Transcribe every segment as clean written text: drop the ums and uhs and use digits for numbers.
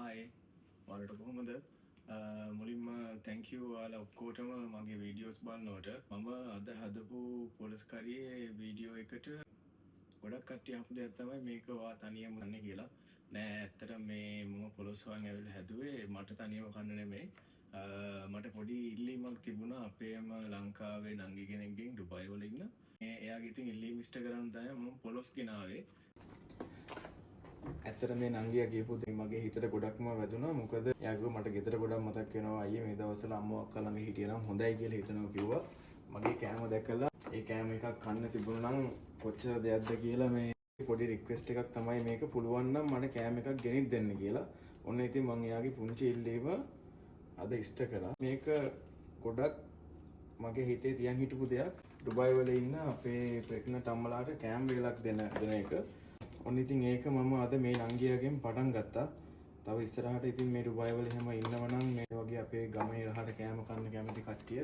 Hi ඔයාලට කොහොමද? මුලින්ම thank you ඔයාලා ඔක්කොටම මගේ වීඩියෝස් බලනකොට. මම අද හදපු පොලස් කරියේ වීඩියෝ එකට ගොඩක් කට්ටිය අහපු දෙයක් තමයි මේක ඔයා තනියම කන්නේ කියලා. නෑ ඇත්තට මේ මම පොලොස් වහන් ඇවිල්ලා හැදුවේ මට තනියම කන්න නෙමෙයි. මට පොඩි ඉල්ලීමක් තිබුණා අපේම ලංකාවේ නංගි කෙනෙක්ගෙන් ඩුබායි වල ඉන්න. එයාගේ ඉතින් ඉල්ලීම ඉෂ්ට කරන් තමයි මම පොලොස් ගෙනාවේ. ඇත්තට මේ නංගියා කියපු දේ මගේ හිතට ගොඩක්ම වැදුනා. මොකද එයා කිව්වා මට ගෙදර ගොඩක් මතක් වෙනවා අයියේ මේ දවස්වල අම්මා අක්කා ළඟ හිටියනම් හොඳයි කියලා හිතනවා කිව්වා. මගේ කෑම දැකලා ඒ කෑම එකක් කන්න තිබුණා නම් කොච්චර දෙයක්ද කියලා මේ පොඩි රික්වෙස්ට් එකක් තමයි මේක. පුළුවන් නම් මට කෑම එකක් ගෙනිත් දෙන්න කියලා. ඔන්න ඉතින් මම එයාගේ පුංචි ඉල්ලීම අද ඉෂ්ට කරා. මේක ගොඩක් මගේ හිතේ තියන් හිටපු දෙයක්. ඩුබායි වල ඉන්න අපේ ප්‍රෙග්නන්ට් අම්මලාට කෑම වේලක් දෙන එක. ඔන්න ඉතින් ඒක මම අද මේ නංගියාගෙන් පටන් ගත්තා. තව ඉස්සරහට ඉතින් මේ ඩුබායි වල එහෙම ඉන්නවනම් මේ වගේ අපේ ගමේ රහට කෑම කන්න කැමති කට්ටිය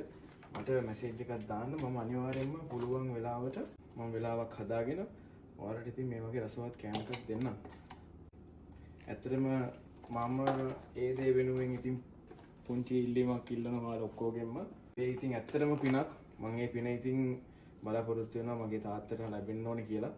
මට මැසේජ් එකක් දාන්න. මම අනිවාර්යෙන්ම පුළුවන් වෙලාවට මම වෙලාවක් හදාගෙන ඔයාලට ඉතින් මේ වගේ රසවත් කෑම එකක් දෙන්නම්. ඇත්තටම මම ඒ දේ වෙනුවෙන් ඉතින් පුංචි ඉල්ලීමක් ඉල්ලනවා ඔයාලා ඔක්කොගෙම. ඒ ඉතින් ඇත්තටම පිනක්. මම ඒ පින ඉතින් බලාපොරොත්තු වෙනවා මගේ තාත්තට ලැබෙන්න ඕනේ කියලා.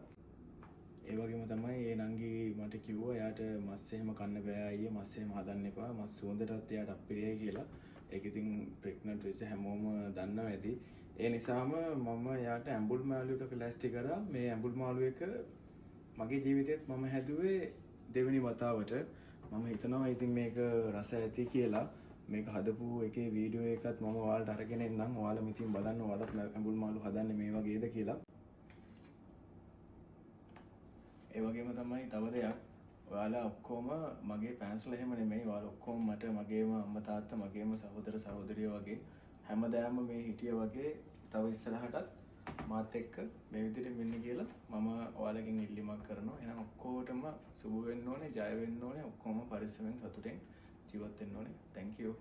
ඒ වගේම තමයි ඒ නංගි මට කිව්වා එයාට මස් එහෙම කන්න බෑ අයියේ මස් එහෙම හදන්න එපා මස් සුවඳටත් එයාට අප්පිරියයි කියලා. ඒක ඉතින් ප්‍රෙග්නන්ට් වෙච්ච හැමෝම දන්නවා ඇති. ඒ නිසාම මම එයාට ඇඹුල් මාළු එකක ලෑස්ති කරා. මේ ඇඹුල් මාළු එක මගේ ජීවිතේත් මම හැදුවේ දෙවෙනි වතාවට. මම හිතනවා ඉතින් මේක රස ඇති කියලා. මේක හදපු එකේ වීඩියෝ එකත් මම ඔයාලට අරගෙන එන්නම්. ඔයාලා ඉතින් බලන්න ඔයාලත් ඇඹුල් මාළු හදන්නේ මේ වගේද කියලා. ඒ වගේම තමයි තව දෙයක්. ඔයාලා ඔක්කොම මගේ ෆෑන්ස්ලා එහෙම නෙමෙයි. ඔයාලා ඔක්කොම මට මගේම අම්මා තාත්තා මගේම සහෝදර සහෝදරියෝ වගේ හැමදාම මේ හිටිය වගේ තව ඉස්සරහටත් මාත් එක්ක මේ විදිහට මෙන්න කියලා මම ඔයාලගෙන් ඉල්ලීමක් කරනවා. එහෙනම් ඔක්කොටම සුබ වෙන්න ඕනේ, ජය වෙන්න ඕනේ. ඔක්කොම පරිස්සමෙන් සතුටෙන් ජීවත් වෙන්න ඕනේ. Thank you.